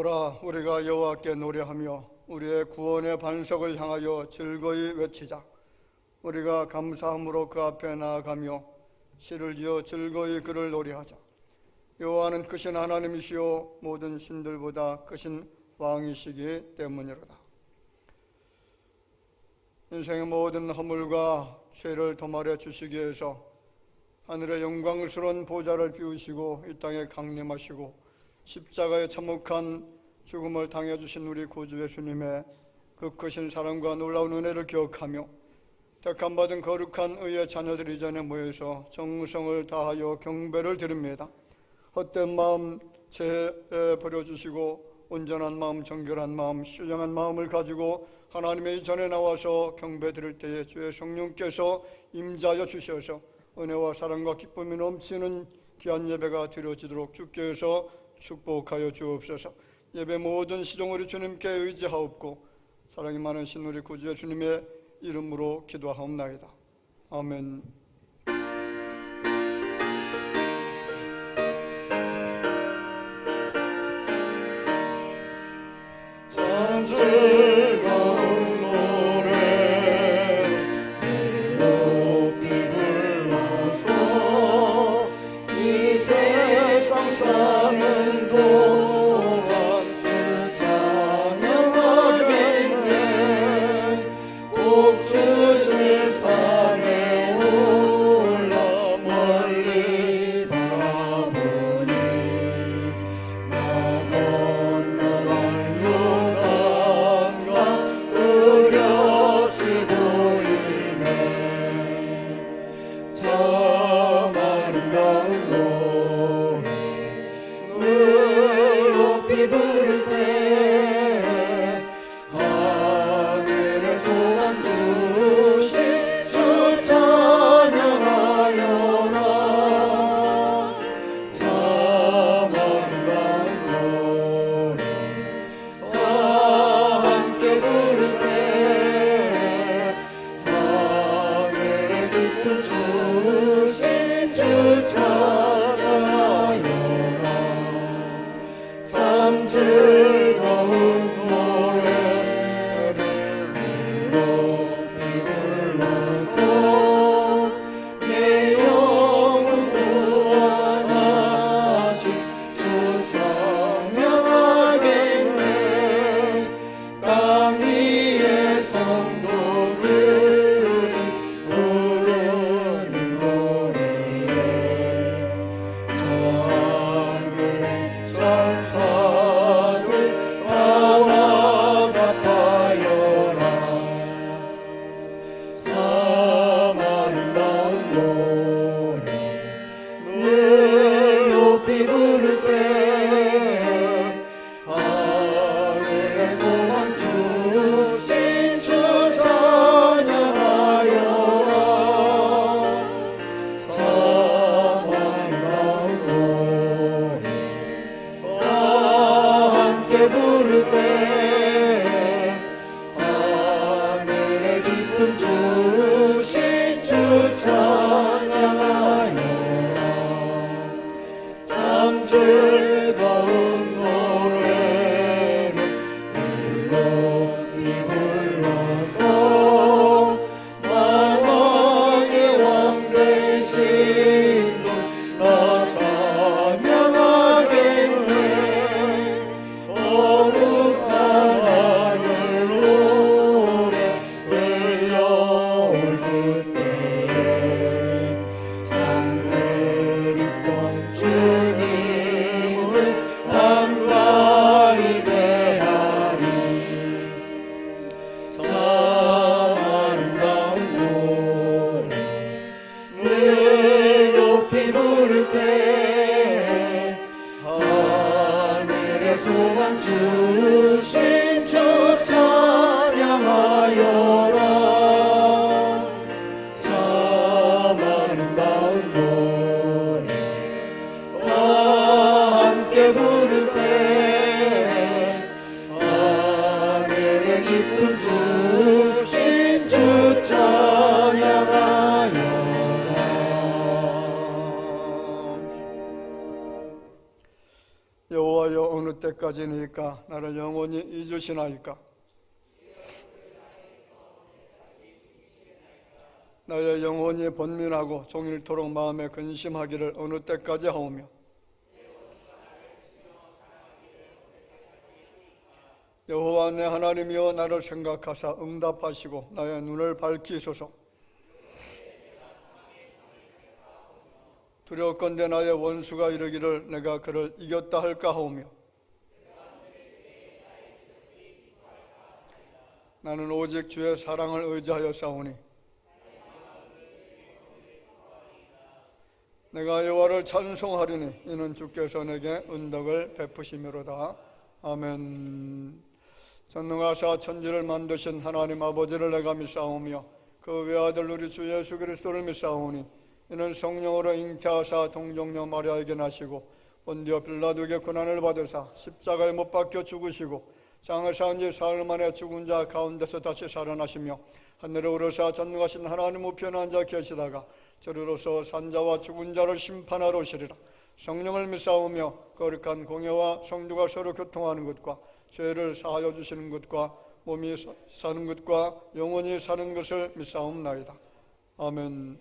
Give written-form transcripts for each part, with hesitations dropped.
오라, 우리가 여호와께 노래하며 우리의 구원의 반석을 향하여 즐거이 외치자. 우리가 감사함으로 그 앞에 나아가며 시를 지어 즐거이 그를 노래하자. 여호와는 크신 하나님이시요 모든 신들보다 크신 왕이시기 때문이로다. 인생의 모든 허물과 죄를 도말해 주시기 위해서 하늘의 영광스러운 보좌를 비우시고 이 땅에 강림하시고 십자가에 참혹한 죽음을 당해주신 우리 구주 예수님의 그 크신 사랑과 놀라운 은혜를 기억하며 택함받은 거룩한 의의 자녀들이 이 자리에 모여서 정성을 다하여 경배를 드립니다. 헛된 마음 제에 버려주시고 온전한 마음, 정결한 마음, 신령한 마음을 가지고 하나님의 이 전에 나와서 경배 드릴 때에 주의 성령께서 임자하여 주셔서 은혜와 사랑과 기쁨이 넘치는 귀한 예배가 드려지도록 주께서 축복하여 주옵소서. 예배 모든 시종으로 주님께 의지하옵고 사랑이 많으신 우리 구주 예수님의 이름으로 기도하옵나이다. 아멘. 성도들이 부르니 때까지니까 나를 영원히 잊으시나이까? 나의 영혼이 번민하고 종일토록 마음에 근심하기를 어느 때까지 하오며, 여호와 내 하나님이여 나를 생각하사 응답하시고 나의 눈을 밝히소서. 두려웠건대 나의 원수가 이르기를 내가 그를 이겼다 할까 하오며, 나는 오직 주의 사랑을 의지하여 싸우니 내가 여호와를 찬송하리니 이는 주께서 내게 은덕을 베푸심이로다. 아멘. 전능하사 천지를 만드신 하나님 아버지를 내가 믿사오며 그 외아들 우리 주 예수 그리스도를 믿사오니 이는 성령으로 잉태하사 동정녀 마리아에게 나시고 본디오 빌라도에게 고난을 받으사 십자가에 못 박혀 죽으시고 장에서 앉아 사흘 만에 죽은 자 가운데서 다시 살아나시며 하늘에 오르사 전능하신 하나님 우편에 앉아 계시다가 저리로서 산자와 죽은 자를 심판하러 오시리라. 성령을 믿사오며 거룩한 공예와 성도가 서로 교통하는 것과 죄를 사하여 주시는 것과 몸이 사는 것과 영원히 사는 것을 믿사옵나이다. 아멘.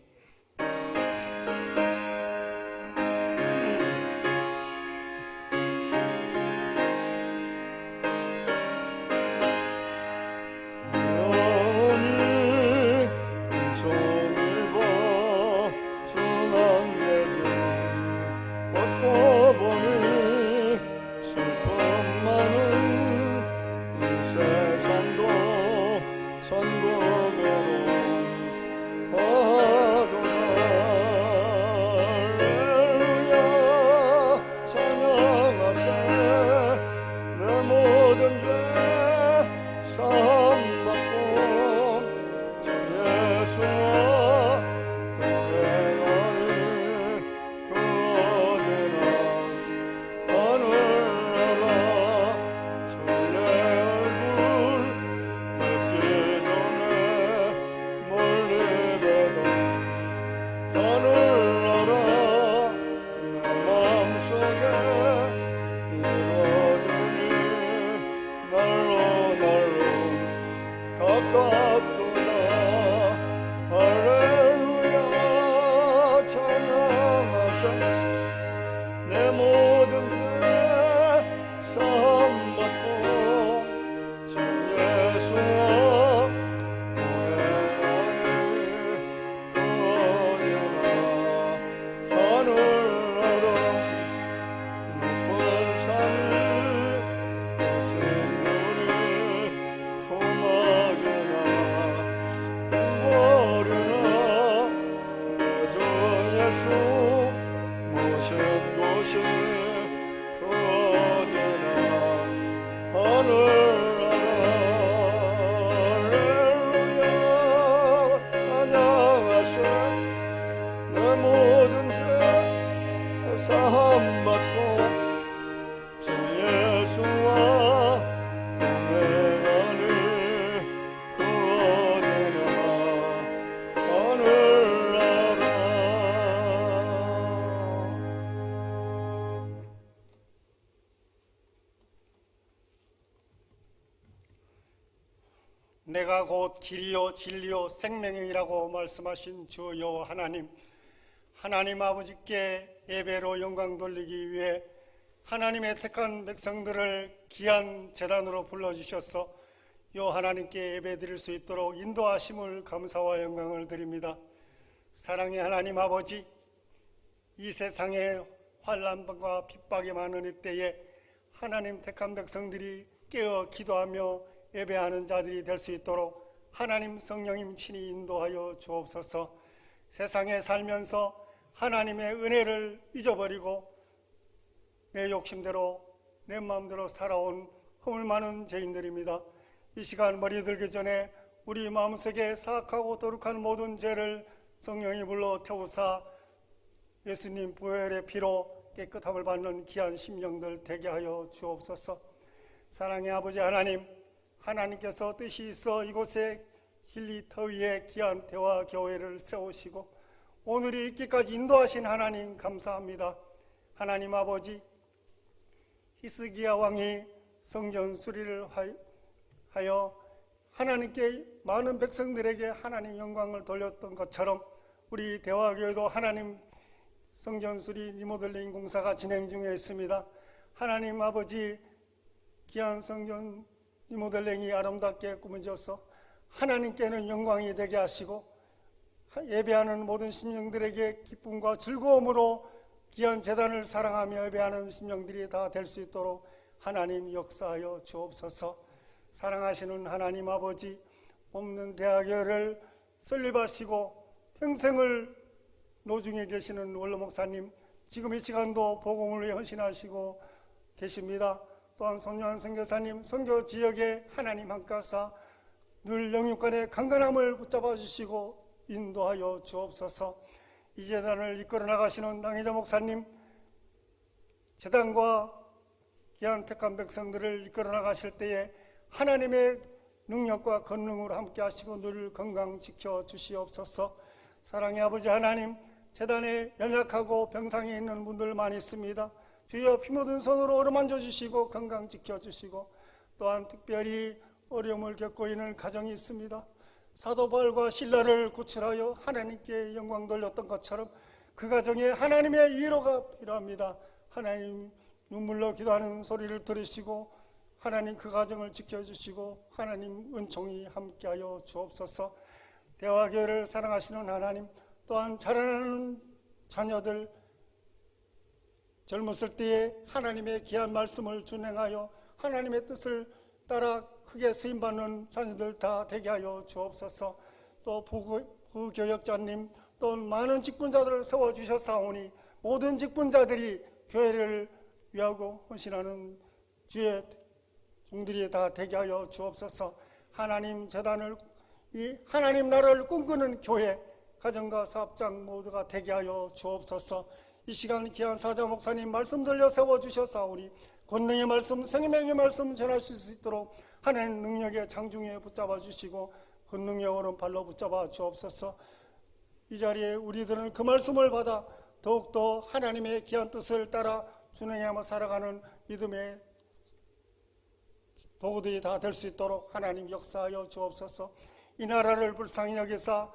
내가 곧 길이요 진리요 생명이라고 말씀하신 주 여호와 하나님 아버지께 예배로 영광 돌리기 위해 하나님의 택한 백성들을 귀한 제단으로 불러주셔서 요 하나님께 예배드릴 수 있도록 인도하심을 감사와 영광을 드립니다. 사랑의 하나님 아버지, 이 세상에 환난과 핍박이 많은 이때에 하나님 택한 백성들이 깨어 기도하며 예배하는 자들이 될 수 있도록 하나님 성령님 친히 인도하여 주옵소서. 세상에 살면서 하나님의 은혜를 잊어버리고 내 욕심대로 내 마음대로 살아온 허물 많은 죄인들입니다. 이 시간 머리 들기 전에 우리 마음속에 사악하고 거룩한 모든 죄를 성령이 불러 태우사 예수님 부활의 피로 깨끗함을 받는 귀한 심령들 되게 하여 주옵소서. 사랑의 아버지 하나님께서 뜻이 있어 이곳에 진리터 위에 귀한 대화 교회를 세우시고 오늘이 있기까지 인도하신 하나님 감사합니다. 하나님 아버지, 히스기야 왕이 성전 수리를 하여 하나님께 많은 백성들에게 하나님 영광을 돌렸던 것처럼 우리 대화교회도 하나님 성전 수리 리모델링 공사가 진행 중에 있습니다. 하나님 아버지 귀한 성전 리모델링이 아름답게 꾸며져서 하나님께는 영광이 되게 하시고 예배하는 모든 심령들에게 기쁨과 즐거움으로 귀한 제단을 사랑하며 예배하는 심령들이 다 될 수 있도록 하나님 역사하여 주옵소서. 사랑하시는 하나님 아버지, 없는 대학교를 설립하시고 평생을 노중에 계시는 원로 목사님, 지금 이 시간도 복음을 위해 헌신하시고 계십니다. 또한 손요한 선교사님, 선교 지역에 하나님 함께하사 늘 영육간의 강건함을 붙잡아 주시고 인도하여 주옵소서. 이 재단을 이끌어 나가시는 당회자 목사님, 재단과 귀한 택한 백성들을 이끌어 나가실 때에 하나님의 능력과 권능으로 함께 하시고 늘 건강 지켜 주시옵소서. 사랑의 아버지 하나님, 재단에 연약하고 병상에 있는 분들 많이 있습니다. 주여 피 묻은 손으로 어루만져 주시고 건강 지켜 주시고, 또한 특별히 어려움을 겪고 있는 가정이 있습니다. 사도 바울과 실라를 구출하여 하나님께 영광 돌렸던 것처럼 그 가정에 하나님의 위로가 필요합니다. 하나님 눈물로 기도하는 소리를 들으시고 하나님 그 가정을 지켜주시고 하나님 은총이 함께하여 주옵소서. 대화교회를 사랑하시는 하나님, 또한 자라나는 자녀들 젊었을 때에 하나님의 귀한 말씀을 준행하여 하나님의 뜻을 따라 크게 쓰임받는 자녀들 다 되게 하여 주옵소서. 또 부교역자님, 또 많은 직분자들을 세워주셨사오니 모든 직분자들이 교회를 위하고 헌신하는 주의 종들이 다 되게 하여 주옵소서. 하나님 재단을, 이 하나님 나라를 꿈꾸는 교회, 가정과 사업장 모두가 되게 하여 주옵소서. 이 시간 귀한 사자 목사님 말씀 들려 세워주셨사오니 권능의 말씀, 생명의 말씀 전하실 수 있도록 하나님 능력의 장중에 붙잡아 주시고 권능의 오른팔로 붙잡아 주옵소서. 이 자리에 우리들은 그 말씀을 받아 더욱더 하나님의 귀한 뜻을 따라 준행하며 살아가는 믿음의 도구들이 다 될 수 있도록 하나님 역사하여 주옵소서. 이 나라를 불쌍히 여기사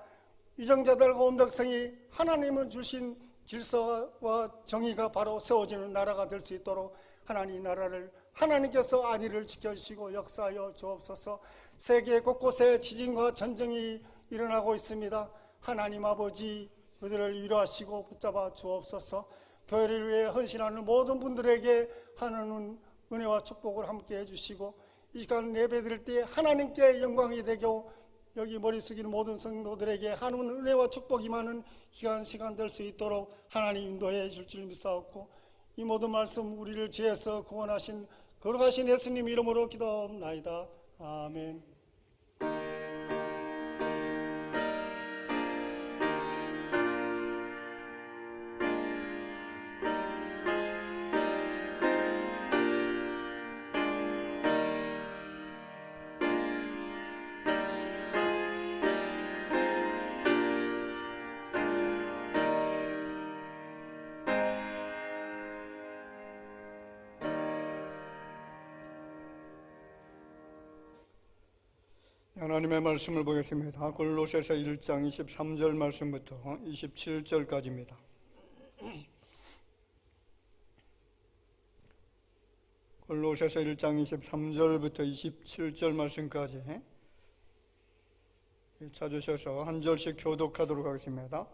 유정자들과 온 백성이 하나님은 주신 질서와 정의가 바로 세워지는 나라가 될 수 있도록 하나님 나라를 하나님께서 안위를 지켜주시고 역사하여 주옵소서. 세계 곳곳에 지진과 전쟁이 일어나고 있습니다. 하나님 아버지 그들을 위로하시고 붙잡아 주옵소서. 교회를 위해 헌신하는 모든 분들에게 하나님 은혜와 축복을 함께 해주시고 이 시간 예배드릴 때 하나님께 영광이 되고 여기 머리 숙이는 모든 성도들에게 하나님 은혜와 축복이 임하는 귀한 시간 될 수 있도록 하나님 인도해 줄 줄 믿사옵고 이 모든 말씀 우리를 지혜에서 구원하신 거룩하신 예수님 이름으로 기도합나이다. 아멘. 하나님의 말씀을 보겠습니다. 골로새서 1장 23절 말씀부터 27절까지입니다. 골로새서 1장 23절부터 27절 말씀까지 찾으셔서 한 절씩 교독하도록 하겠습니다.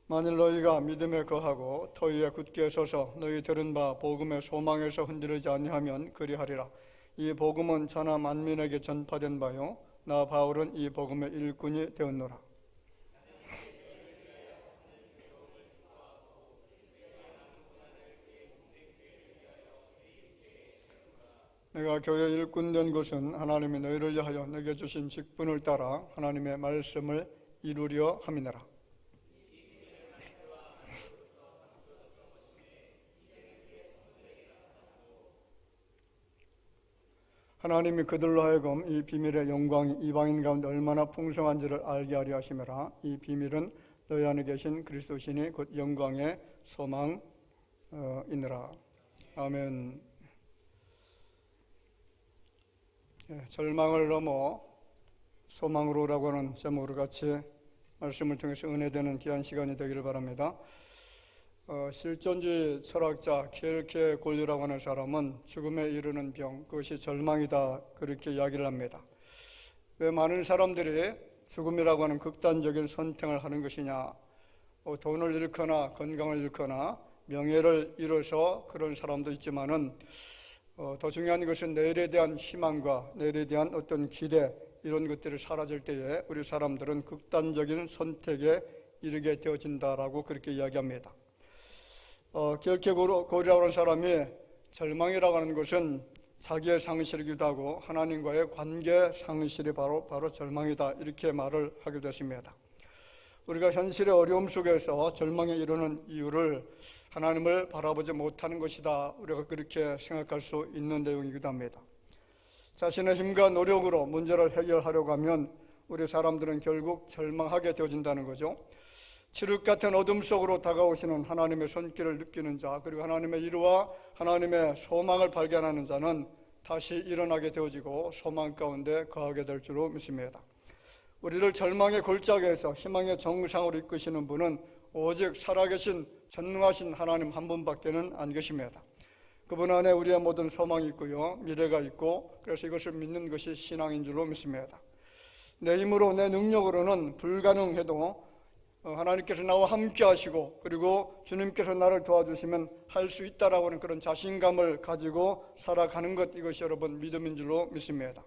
만일 너희가 믿음에 거하고 터위에 굳게 서서 너희 들은 바 복음의 소망에서 흔들리지 아니하면 그리하리라. 이 복음은 천하 만민에게 전파된 바요 나 바울은 이 복음의 일꾼이 되었노라. 내가 교회 일꾼 된 것은 하나님이 너희를 위하여 내게 주신 직분을 따라 하나님의 말씀을 이루려 함이니라. 하나님이 그들로 하여금 이 비밀의 영광이 이방인 가운데 얼마나 풍성한지를 알게 하려 하심이라. 이 비밀은 너희 안에 계신 그리스도시니 곧 영광의 소망이니라. 아멘. 절망을 넘어 소망으로 오라고 하는 제목으로 같이 말씀을 통해서 은혜되는 귀한 시간이 되기를 바랍니다. 실존주의 철학자 켈케골드라고 하는 사람은 죽음에 이르는 병, 그것이 절망이다, 그렇게 이야기를 합니다. 왜 많은 사람들이 죽음이라고 하는 극단적인 선택을 하는 것이냐, 돈을 잃거나 건강을 잃거나 명예를 잃어서 그런 사람도 있지만은 더 중요한 것은 내일에 대한 희망과 내일에 대한 어떤 기대, 이런 것들이 사라질 때에 우리 사람들은 극단적인 선택에 이르게 되어진다라고 그렇게 이야기합니다. 켈케골드라고 하는 사람이 절망이라고 하는 것은 자기의 상실이기도 하고 하나님과의 관계 상실이 바로 절망이다, 이렇게 말을 하기도 했습니다. 우리가 현실의 어려움 속에서 절망에 이르는 이유를 하나님을 바라보지 못하는 것이다, 우리가 그렇게 생각할 수 있는 내용이기도 합니다. 자신의 힘과 노력으로 문제를 해결하려고 하면 우리 사람들은 결국 절망하게 되어진다는 거죠. 칠흑 같은 어둠 속으로 다가오시는 하나님의 손길을 느끼는 자, 그리고 하나님의 이루와 하나님의 소망을 발견하는 자는 다시 일어나게 되어지고 소망 가운데 거하게 될 줄로 믿습니다. 우리를 절망의 골짜기에서 희망의 정상으로 이끄시는 분은 오직 살아계신 전능하신 하나님 한 분밖에는 안 계십니다. 그분 안에 우리의 모든 소망이 있고요, 미래가 있고, 그래서 이것을 믿는 것이 신앙인 줄로 믿습니다. 내 힘으로 내 능력으로는 불가능해도 하나님께서 나와 함께 하시고 그리고 주님께서 나를 도와주시면 할 수 있다라고 하는 그런 자신감을 가지고 살아가는 것, 이것이 여러분 믿음인 줄로 믿습니다.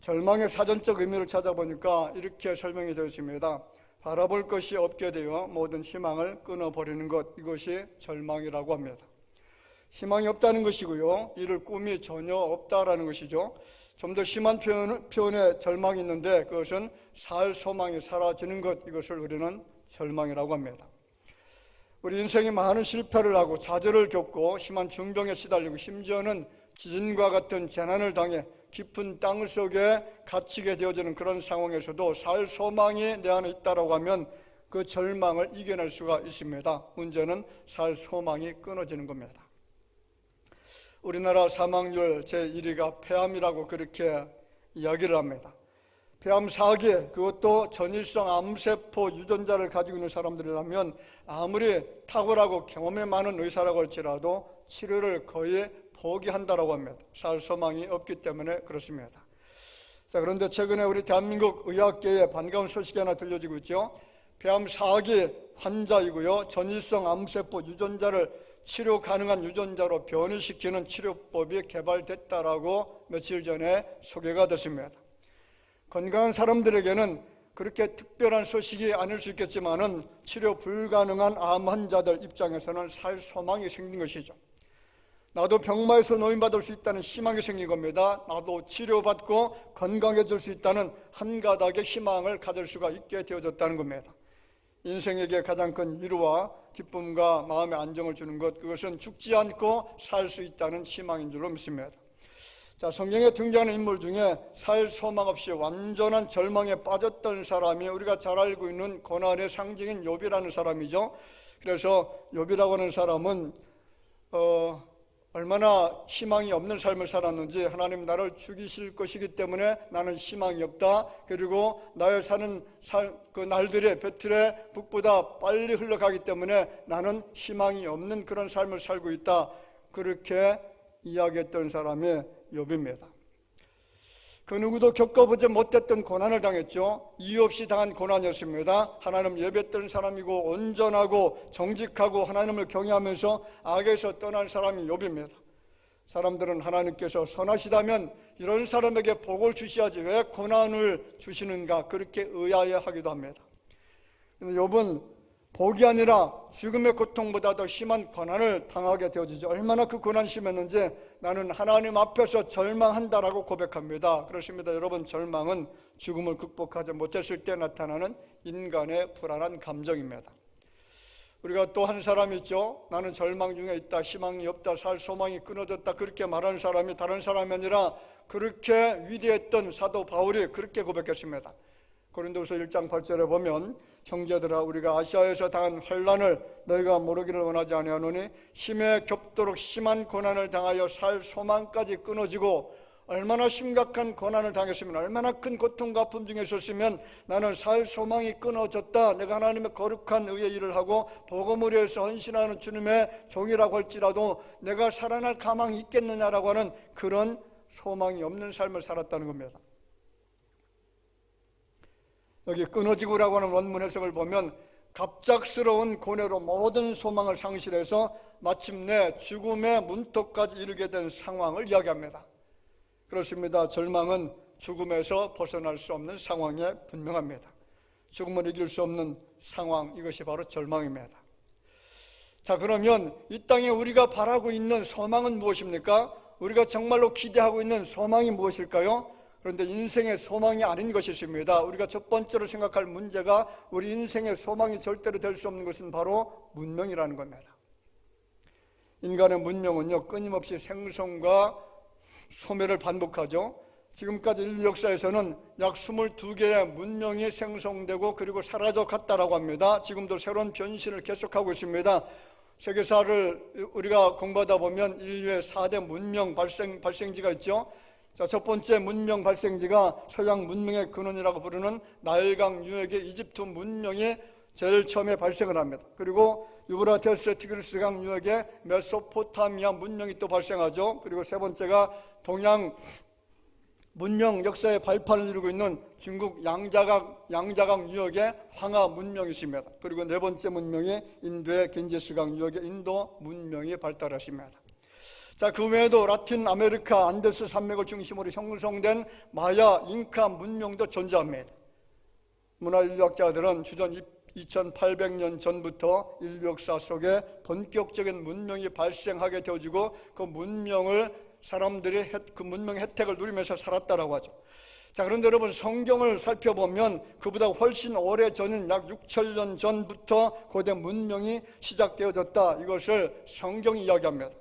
절망의 사전적 의미를 찾아보니까 이렇게 설명이 되어 있습니다. 바라볼 것이 없게 되어 모든 희망을 끊어버리는 것, 이것이 절망이라고 합니다. 희망이 없다는 것이고요, 이를 꿈이 전혀 없다라는 것이죠. 좀 더 심한 표현에 절망이 있는데 그것은 살 소망이 사라지는 것, 이것을 우리는 절망이라고 합니다. 우리 인생이 많은 실패를 하고 좌절을 겪고 심한 중병에 시달리고 심지어는 지진과 같은 재난을 당해 깊은 땅 속에 갇히게 되어지는 그런 상황에서도 살 소망이 내 안에 있다고 하면 그 절망을 이겨낼 수가 있습니다. 문제는 살 소망이 끊어지는 겁니다. 우리나라 사망률 제1위가 폐암이라고 그렇게 이야기를 합니다. 폐암 4기, 그것도 전일성 암세포 유전자를 가지고 있는 사람들이라면 아무리 탁월하고 경험이 많은 의사라고 할지라도 치료를 거의 포기한다라고 합니다. 살 소망이 없기 때문에 그렇습니다. 자, 그런데 최근에 우리 대한민국 의학계에 반가운 소식이 하나 들려지고 있죠. 폐암 4기 환자이고요, 전일성 암세포 유전자를 치료 가능한 유전자로 변이시키는 치료법이 개발됐다라고 며칠 전에 소개가 됐습니다. 건강한 사람들에게는 그렇게 특별한 소식이 아닐 수 있겠지만은 치료 불가능한 암 환자들 입장에서는 살 소망이 생긴 것이죠. 나도 병마에서 노인받을 수 있다는 희망이 생긴 겁니다. 나도 치료받고 건강해질 수 있다는 한 가닥의 희망을 가질 수가 있게 되어졌다는 겁니다. 인생에게 가장 큰 위로와 기쁨과 마음의 안정을 주는 것, 그것은 죽지 않고 살 수 있다는 희망인 줄로 믿습니다. 자, 성경에 등장하는 인물 중에 살 소망 없이 완전한 절망에 빠졌던 사람이 우리가 잘 알고 있는 고난의 상징인 욥이라는 사람이죠. 그래서 욥이라고 하는 사람은 얼마나 희망이 없는 삶을 살았는지, 하나님 나를 죽이실 것이기 때문에 나는 희망이 없다, 그리고 나의 사는 그 날들이 배틀의 북보다 빨리 흘러가기 때문에 나는 희망이 없는 그런 삶을 살고 있다, 그렇게 이야기했던 사람이 욥입니다. 그 누구도 겪어보지 못했던 고난을 당했죠. 이유 없이 당한 고난이었습니다. 하나님 예배했던 사람이고 온전하고 정직하고 하나님을 경외하면서 악에서 떠난 사람이 욥입니다. 사람들은 하나님께서 선하시다면 이런 사람에게 복을 주셔야지 왜 고난을 주시는가, 그렇게 의아해하기도 합니다. 욥은 복이 아니라 죽음의 고통보다 더 심한 고난을 당하게 되어지죠. 얼마나 그 고난이 심했는지 나는 하나님 앞에서 절망한다라고 고백합니다. 그렇습니다. 여러분, 절망은 죽음을 극복하지 못했을 때 나타나는 인간의 불안한 감정입니다. 우리가 또 한 사람이 있죠. 나는 절망 중에 있다, 희망이 없다, 살 소망이 끊어졌다, 그렇게 말하는 사람이 다른 사람이 아니라 그렇게 위대했던 사도 바울이 그렇게 고백했습니다. 고린도서 1장 8절에 보면 형제들아, 우리가 아시아에서 당한 환난을 너희가 모르기를 원하지 아니하노니 힘에 겹도록 심한 고난을 당하여 살 소망까지 끊어지고 얼마나 심각한 고난을 당했으면, 얼마나 큰 고통과 아픔 중에 있었으면 나는 살 소망이 끊어졌다, 내가 하나님의 거룩한 의의 일을 하고 복음을 위해서 헌신하는 주님의 종이라고 할지라도 내가 살아날 가망이 있겠느냐라고 하는 그런 소망이 없는 삶을 살았다는 겁니다. 여기 끊어지고라고 하는 원문 해석을 보면 갑작스러운 고뇌로 모든 소망을 상실해서 마침내 죽음의 문턱까지 이르게 된 상황을 이야기합니다. 그렇습니다. 절망은 죽음에서 벗어날 수 없는 상황에 분명합니다. 죽음을 이길 수 없는 상황, 이것이 바로 절망입니다. 자, 그러면 이 땅에 우리가 바라고 있는 소망은 무엇입니까? 우리가 정말로 기대하고 있는 소망이 무엇일까요? 그런데 인생의 소망이 아닌 것이 있습니다. 우리가 첫 번째로 생각할 문제가 우리 인생의 소망이 절대로 될 수 없는 것은 바로 문명이라는 겁니다. 인간의 문명은요, 끊임없이 생성과 소멸을 반복하죠. 지금까지 인류 역사에서는 약 22개의 문명이 생성되고 그리고 사라져 갔다라고 합니다. 지금도 새로운 변신을 계속하고 있습니다. 세계사를 우리가 공부하다 보면 인류의 4대 문명 발생지가 있죠. 자, 첫 번째 문명 발생지가 서양 문명의 근원이라고 부르는 나일강 유역의 이집트 문명이 제일 처음에 발생을 합니다. 그리고 유브라테스 티그리스강 유역의 메소포타미아 문명이 또 발생하죠. 그리고 세 번째가 동양 문명 역사의 발판을 이루고 있는 중국 양자강 유역의 황하 문명이 있습니다. 그리고 네 번째 문명이 인도의 겐지스강 유역의 인도 문명이 발달했습니다. 자, 그 외에도 라틴 아메리카 안데스 산맥을 중심으로 형성된 마야, 잉카 문명도 존재합니다. 문화인류학자들은 주전 2800년 전부터 인류 역사 속에 본격적인 문명이 발생하게 되어지고 그 문명을 사람들이 그 문명의 혜택을 누리면서 살았다라고 하죠. 자, 그런데 여러분, 성경을 살펴보면 그보다 훨씬 오래 전인 약 6000년 전부터 고대 문명이 시작되어졌다, 이것을 성경이 이야기합니다.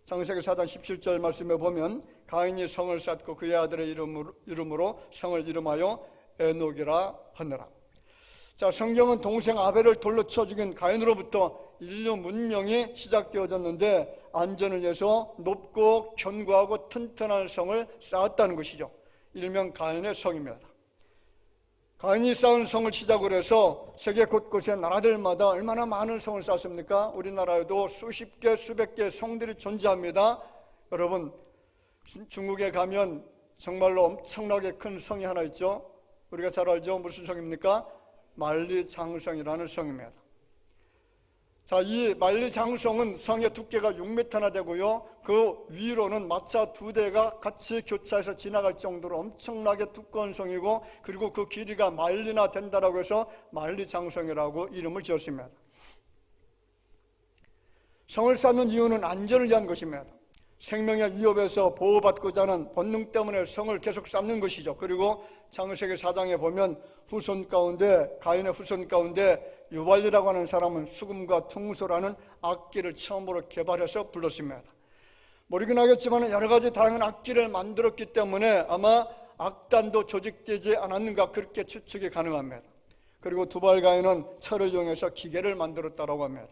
창세기 4장 17절 말씀에 보면 가인이 성을 쌓고 그의 아들의 이름으로 성을 이름하여 에녹이라 하느라. 자, 성경은 동생 아벨을 돌로 쳐 죽인 가인으로부터 인류 문명이 시작되어졌는데 안전을 위해서 높고 견고하고 튼튼한 성을 쌓았다는 것이죠. 일명 가인의 성입니다. 가인이 쌓은 성을 시작으로 해서 세계 곳곳에 나라들마다 얼마나 많은 성을 쌓습니까? 우리나라에도 수십 개, 수백 개의 성들이 존재합니다. 여러분, 중국에 가면 정말로 엄청나게 큰 성이 하나 있죠. 우리가 잘 알죠? 무슨 성입니까? 만리장성이라는 성입니다. 자, 이 만리장성은 성의 두께가 6m나 되고요, 그 위로는 마차 2대가 같이 교차해서 지나갈 정도로 엄청나게 두꺼운 성이고, 그리고 그 길이가 마일리나 된다라고 해서 만리장성이라고 이름을 지었습니다. 성을 쌓는 이유는 안전을 위한 것입니다. 생명의 위협에서 보호받고자 하는 본능 때문에 성을 계속 쌓는 것이죠. 그리고 창세기 4장에 보면 가인의 후손 가운데 유발리라고 하는 사람은 수금과 퉁소라는 악기를 처음으로 개발해서 불렀습니다. 모르긴 하겠지만 여러 가지 다양한 악기를 만들었기 때문에 아마 악단도 조직되지 않았는가, 그렇게 추측이 가능합니다. 그리고 두발 가인은 철을 이용해서 기계를 만들었다고 합니다.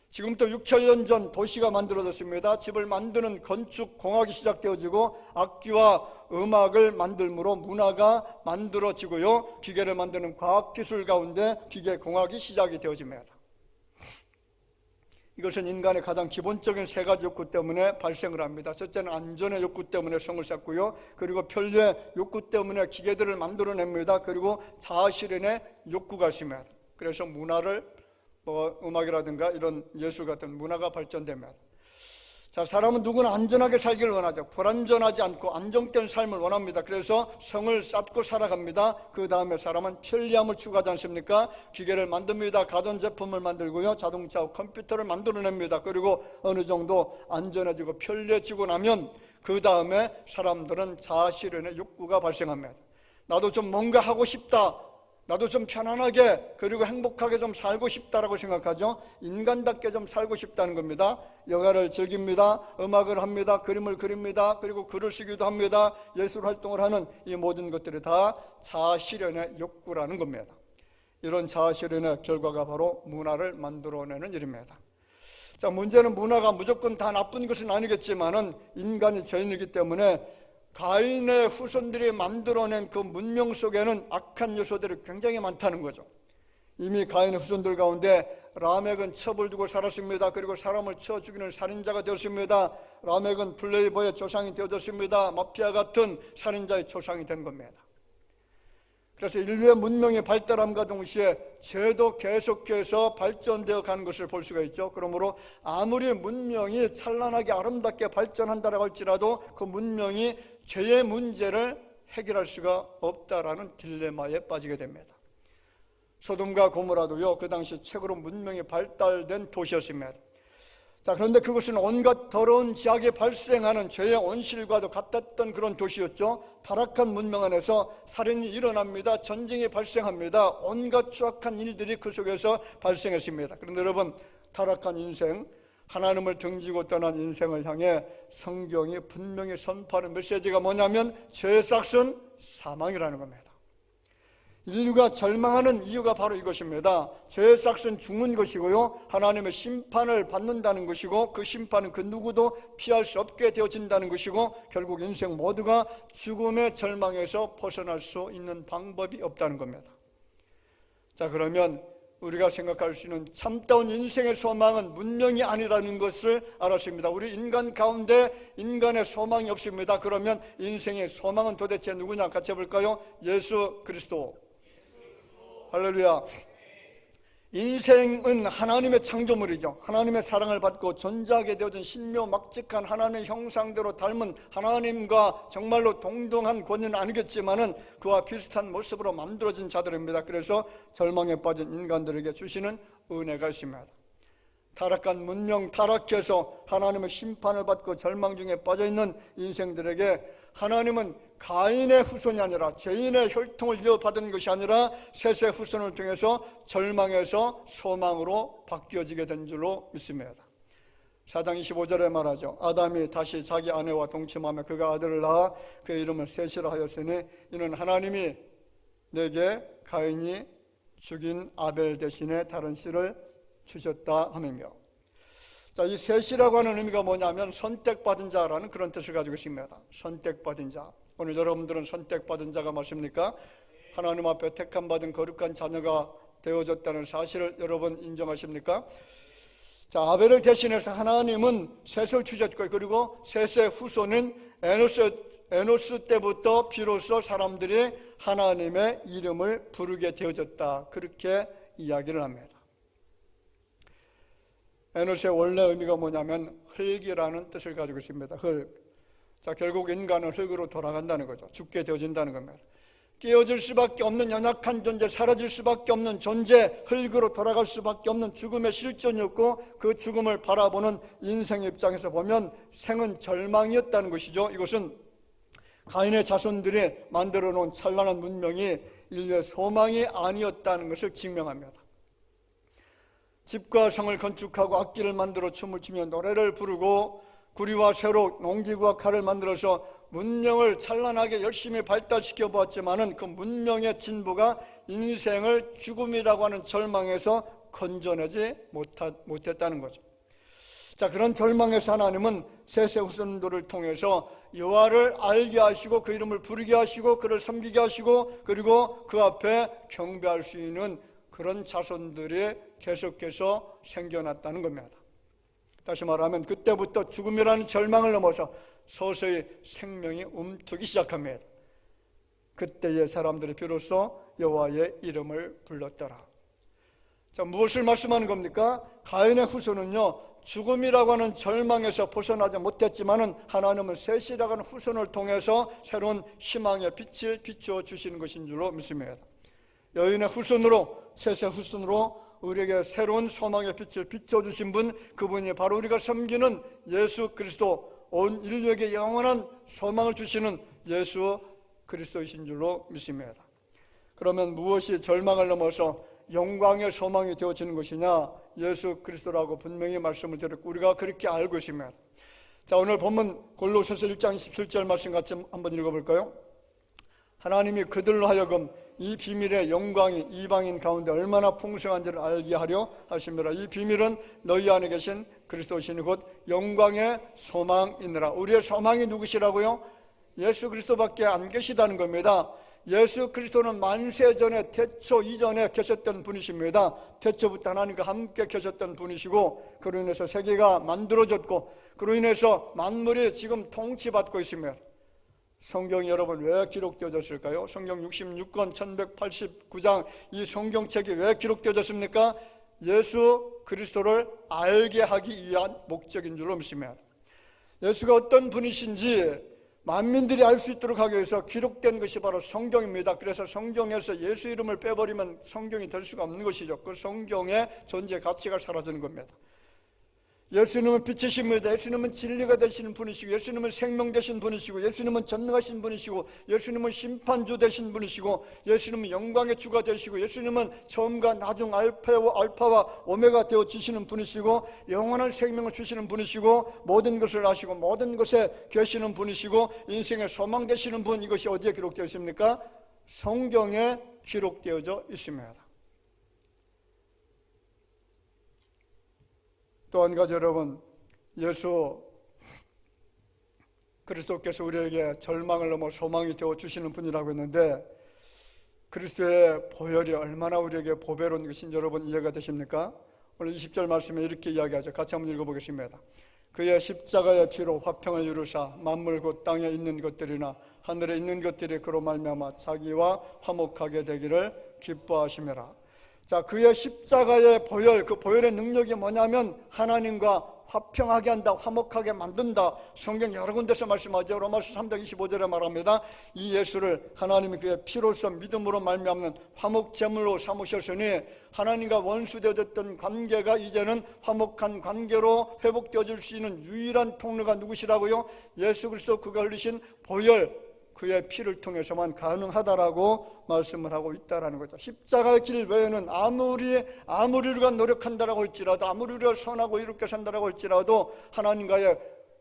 지금부터 6000년 전 도시가 만들어졌습니다. 집을 만드는 건축 공학이 시작되어지고 악기와 음악을 만들므로 문화가 만들어지고요, 기계를 만드는 과학기술 가운데 기계공학이 시작이 되어집니다. 이것은 인간의 가장 기본적인 세 가지 욕구 때문에 발생을 합니다. 첫째는 안전의 욕구 때문에 성을 쌓고요, 그리고 편리의 욕구 때문에 기계들을 만들어냅니다. 그리고 자아실현의 욕구가 있습니다. 그래서 문화를 음악이라든가 이런 예술 같은 문화가 발전됩니다. 자, 사람은 누구나 안전하게 살기를 원하죠. 불안전하지 않고 안정된 삶을 원합니다. 그래서 성을 쌓고 살아갑니다. 그 다음에 사람은 편리함을 추구하지 않습니까? 기계를 만듭니다. 가전제품을 만들고요, 자동차와 컴퓨터를 만들어냅니다. 그리고 어느 정도 안전해지고 편리해지고 나면 그 다음에 사람들은 자아실현의 욕구가 발생합니다. 나도 좀 뭔가 하고 싶다, 나도 좀 편안하게 그리고 행복하게 좀 살고 싶다라고 생각하죠. 인간답게 좀 살고 싶다는 겁니다. 여가를 즐깁니다. 음악을 합니다. 그림을 그립니다. 그리고 글을 쓰기도 합니다. 예술 활동을 하는 이 모든 것들이 다 자아실현의 욕구라는 겁니다. 이런 자아실현의 결과가 바로 문화를 만들어내는 일입니다. 자, 문제는 문화가 무조건 다 나쁜 것은 아니겠지만은 인간이 죄인이기 때문에 가인의 후손들이 만들어낸 그 문명 속에는 악한 요소들이 굉장히 많다는 거죠. 이미 가인의 후손들 가운데 라멕은 첩을 두고 살았습니다. 그리고 사람을 쳐 죽이는 살인자가 되었습니다. 라멕은 플레이보이의 조상이 되어졌습니다. 마피아 같은 살인자의 조상이 된 겁니다. 그래서 인류의 문명이 발달함과 동시에 죄도 계속해서 발전되어 가는 것을 볼 수가 있죠. 그러므로 아무리 문명이 찬란하게 아름답게 발전한다고 할지라도 그 문명이 죄의 문제를 해결할 수가 없다라는 딜레마에 빠지게 됩니다. 소돔과 고모라도요, 그 당시 최고로 문명이 발달된 도시였습니다. 자, 그런데 그것은 온갖 더러운 지악이 발생하는 죄의 온실과도 같았던 그런 도시였죠. 타락한 문명 안에서 살인이 일어납니다. 전쟁이 발생합니다. 온갖 추악한 일들이 그 속에서 발생했습니다. 그런데 여러분, 타락한 인생, 하나님을 등지고 떠난 인생을 향해 성경이 분명히 선포하는 메시지가 뭐냐면 죄의 싹은 사망이라는 겁니다. 인류가 절망하는 이유가 바로 이것입니다. 죄의 싹은 죽는 것이고요, 하나님의 심판을 받는다는 것이고, 그 심판은 그 누구도 피할 수 없게 되어진다는 것이고, 결국 인생 모두가 죽음의 절망에서 벗어날 수 있는 방법이 없다는 겁니다. 자, 그러면 우리가 생각할 수 있는 참다운 인생의 소망은 문명이 아니라는 것을 알았습니다. 우리 인간 가운데 인간의 소망이 없습니다. 그러면 인생의 소망은 도대체 누구냐? 같이 해볼까요? 예수 그리스도. 할렐루야. 인생은 하나님의 창조물이죠. 하나님의 사랑을 받고 존재하게 되어진 신묘막측한 하나님의 형상대로 닮은 하나님과 정말로 동등한 권위는 아니겠지만은 그와 비슷한 모습으로 만들어진 자들입니다. 그래서 절망에 빠진 인간들에게 주시는 은혜가 있습니다. 타락한 문명, 타락해서 하나님의 심판을 받고 절망 중에 빠져있는 인생들에게 하나님은 가인의 후손이 아니라 죄인의 혈통을 이어받은 것이 아니라 셋의 후손을 통해서 절망에서 소망으로 바뀌어지게 된 줄로 믿습니다. 4장 25절에 말하죠. 아담이 다시 자기 아내와 동침하며 그가 아들을 낳아 그의 이름을 셋이라 하였으니 이는 하나님이 내게 가인이 죽인 아벨 대신에 다른 씨를 주셨다 함이며, 자, 이 셋이라고 하는 의미가 뭐냐면 선택받은 자라는 그런 뜻을 가지고 있습니다. 선택받은 자. 오늘 여러분들은 선택받은 자가 맞습니까? 하나님 앞에 택함받은 거룩한 자녀가 되어졌다는 사실을 여러분 인정하십니까? 자, 아벨을 대신해서 하나님은 셋을 주셨고, 그리고 셋의 후손인 에노스 때부터 비로소 사람들이 하나님의 이름을 부르게 되어졌다, 그렇게 이야기를 합니다. 에노스의 원래 의미가 뭐냐면 흙이라는 뜻을 가지고 있습니다. 흙. 자, 결국 인간은 흙으로 돌아간다는 거죠. 죽게 되어진다는 겁니다. 깨어질 수밖에 없는 연약한 존재, 사라질 수밖에 없는 존재, 흙으로 돌아갈 수밖에 없는 죽음의 실존이었고, 그 죽음을 바라보는 인생의 입장에서 보면 생은 절망이었다는 것이죠. 이것은 가인의 자손들이 만들어 놓은 찬란한 문명이 인류의 소망이 아니었다는 것을 증명합니다. 집과 성을 건축하고 악기를 만들어 춤을 추며 노래를 부르고 구리와 쇠로 농기구와 칼을 만들어서 문명을 찬란하게 열심히 발달시켜 보았지만은 그 문명의 진보가 인생을 죽음이라고 하는 절망에서 건져내지 못했다는 거죠. 자, 그런 절망에서 하나님은 셋의 후손들을 통해서 여호와를 알게 하시고 그 이름을 부르게 하시고 그를 섬기게 하시고 그리고 그 앞에 경배할 수 있는 그런 자손들이 계속해서 생겨났다는 겁니다. 다시 말하면 그때부터 죽음이라는 절망을 넘어서 서서히 생명이 움트기 시작합니다. 그때의 사람들이 비로소 여호와의 이름을 불렀더라. 자, 무엇을 말씀하는 겁니까? 가인의 후손은요, 죽음이라고 하는 절망에서 벗어나지 못했지만은 하나님은 셋이라고 하는 후손을 통해서 새로운 희망의 빛을 비추어 주시는 것인 줄로 믿습니다. 여인의 후손으로, 셋의 후손으로 우리에게 새로운 소망의 빛을 비춰주신 분, 그분이 바로 우리가 섬기는 예수 그리스도, 온 인류에게 영원한 소망을 주시는 예수 그리스도이신 줄로 믿습니다. 그러면 무엇이 절망을 넘어서 영광의 소망이 되어지는 것이냐? 예수 그리스도라고 분명히 말씀을 드렸고 우리가 그렇게 알고 있습니다. 자, 오늘 본문 골로새서 1장 27절 말씀 같이 한번 읽어볼까요? 하나님이 그들로 하여금 이 비밀의 영광이 이방인 가운데 얼마나 풍성한지를 알게 하려 하십니다. 이 비밀은 너희 안에 계신 그리스도시니 곧 영광의 소망이니라. 우리의 소망이 누구시라고요? 예수 그리스도밖에 안 계시다는 겁니다. 예수 그리스도는 만세전에 태초 이전에 계셨던 분이십니다. 태초부터 하나님과 함께 계셨던 분이시고, 그로 인해서 세계가 만들어졌고, 그로 인해서 만물이 지금 통치받고 있습니다. 성경이 여러분 왜 기록되어졌을까요? 성경 66권 1189장 이 성경책이 왜 기록되어졌습니까? 예수 그리스도를 알게 하기 위한 목적인 줄로 믿습니다. 예수가 어떤 분이신지 만민들이 알 수 있도록 하기 위해서 기록된 것이 바로 성경입니다. 그래서 성경에서 예수 이름을 빼버리면 성경이 될 수가 없는 것이죠. 그 성경의 존재 가치가 사라지는 겁니다. 예수님은 빛이십니다. 예수님은 진리가 되시는 분이시고, 예수님은 생명 되신 분이시고, 예수님은 전능하신 분이시고, 예수님은 심판주 되신 분이시고, 예수님은 영광의 주가 되시고, 예수님은 처음과 나중 알파와 오메가 되어지시는 분이시고, 영원한 생명을 주시는 분이시고, 모든 것을 아시고 모든 것에 계시는 분이시고, 인생의 소망 되시는 분. 이것이 어디에 기록되어 있습니까? 성경에 기록되어져 있습니다. 또 한 가지 여러분, 예수 그리스도께서 우리에게 절망을 넘어 소망이 되어주시는 분이라고 했는데, 그리스도의 보혈이 얼마나 우리에게 보배로운 것인지 여러분 이해가 되십니까? 오늘 20절 말씀에 이렇게 이야기하죠. 같이 한번 읽어보겠습니다. 그의 십자가의 피로 화평을 이루사 만물 곧 땅에 있는 것들이나 하늘에 있는 것들이 그로 말미암아 자기와 화목하게 되기를 기뻐하심이라. 자, 그의 십자가의 보혈, 그 보혈의 능력이 뭐냐면 하나님과 화평하게 한다, 화목하게 만든다. 성경 여러 군데서 말씀하죠. 로마서 325절에 말합니다. 이 예수를 하나님이 그의 피로서 믿음으로 말미암는 화목제물로 삼으셨으니 하나님과 원수되어졌던 관계가 이제는 화목한 관계로 회복되어질 수 있는 유일한 통로가 누구시라고요? 예수 그리스도 그가 흘리신 보혈, 그의 피를 통해서만 가능하다라고 말씀을 하고 있다라는 거죠. 십자가의 길 외에는 아무리 우리가 노력한다라고 할지라도, 아무리 우리가 선하고 이롭게 산다라고 할지라도 하나님과의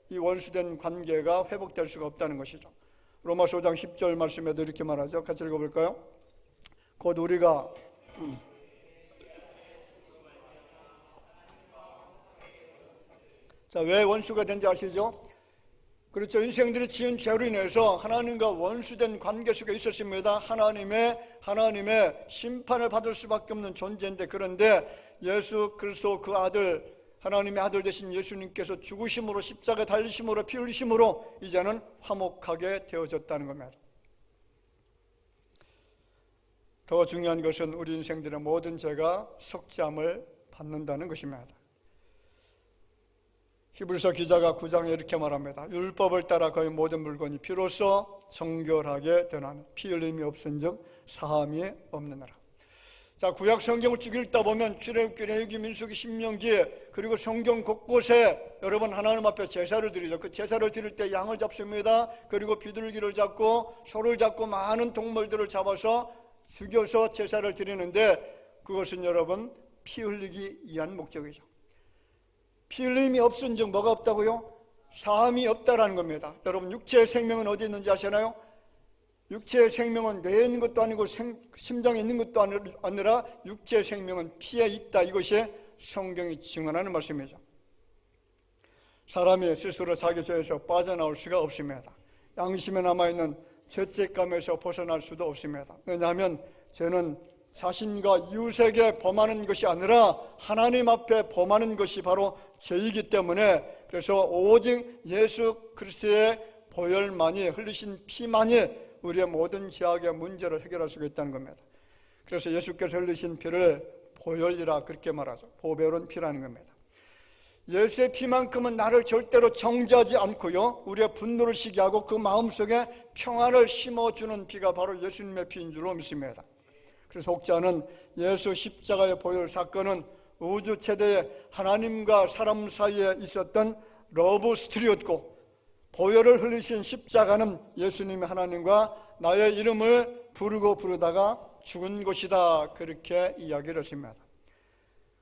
이 원수된 관계가 회복될 수가 없다는 것이죠. 로마서 5장 10절 말씀에도 이렇게 말하죠. 같이 읽어볼까요? 곧 우리가 자, 왜 원수가 된지 아시죠? 그렇죠. 인생들이 지은 죄로 인해서 하나님과 원수된 관계 속에 있었습니다. 하나님의 심판을 받을 수밖에 없는 존재인데, 그런데 예수 그리스도 그 아들, 하나님의 아들 되신 예수님께서 죽으심으로, 십자가에 달리심으로, 피 흘리심으로 이제는 화목하게 되어졌다는 겁니다. 더 중요한 것은 우리 인생들의 모든 죄가 속죄함을 받는다는 것입니다. 히브리서 기자가 9장에 이렇게 말합니다. 율법을 따라 거의 모든 물건이 피로써 정결하게 되나니 피 흘림이 없은즉 사함이 없느니라. 자, 구약 성경을 쭉 읽다 보면 출애굽기, 레위기, 민수기, 신명기, 그리고 성경 곳곳에 여러분 하나님 앞에 제사를 드리죠. 그 제사를 드릴 때 양을 잡습니다. 그리고 비둘기를 잡고 소를 잡고 많은 동물들을 잡아서 죽여서 제사를 드리는데, 그것은 여러분 피 흘리기 위한 목적이죠. 피 흘림이 없은즉 뭐가 없다고요? 사함이 없다라는 겁니다. 여러분, 육체의 생명은 어디 있는지 아시나요? 육체의 생명은 뇌에 있는 것도 아니고 심장에 있는 것도 아니라 육체의 생명은 피에 있다. 이것이 성경이 증언하는 말씀이죠. 사람이 스스로 자기 죄에서 빠져나올 수가 없습니다. 양심에 남아있는 죄책감에서 벗어날 수도 없습니다. 왜냐하면 죄는 자신과 이웃에게 범하는 것이 아니라 하나님 앞에 범하는 것이 바로 죄이기 때문에, 그래서 오직 예수 그리스도의 보혈만이, 흘리신 피만이 우리의 모든 죄악의 문제를 해결할 수가 있다는 겁니다. 그래서 예수께서 흘리신 피를 보혈이라 그렇게 말하죠. 보배로운 피라는 겁니다. 예수의 피만큼은 나를 절대로 정죄하지 않고요, 우리의 분노를 시게 하고 그 마음속에 평안을 심어주는 피가 바로 예수님의 피인 줄로 믿습니다. 그래서 혹자는 예수 십자가의 보혈 사건은 우주 최대의 하나님과 사람 사이에 있었던 러브 스토리였고, 보혈을 흘리신 십자가는 예수님이 하나님과 나의 이름을 부르다가 죽은 것이다, 그렇게 이야기를 했습니다.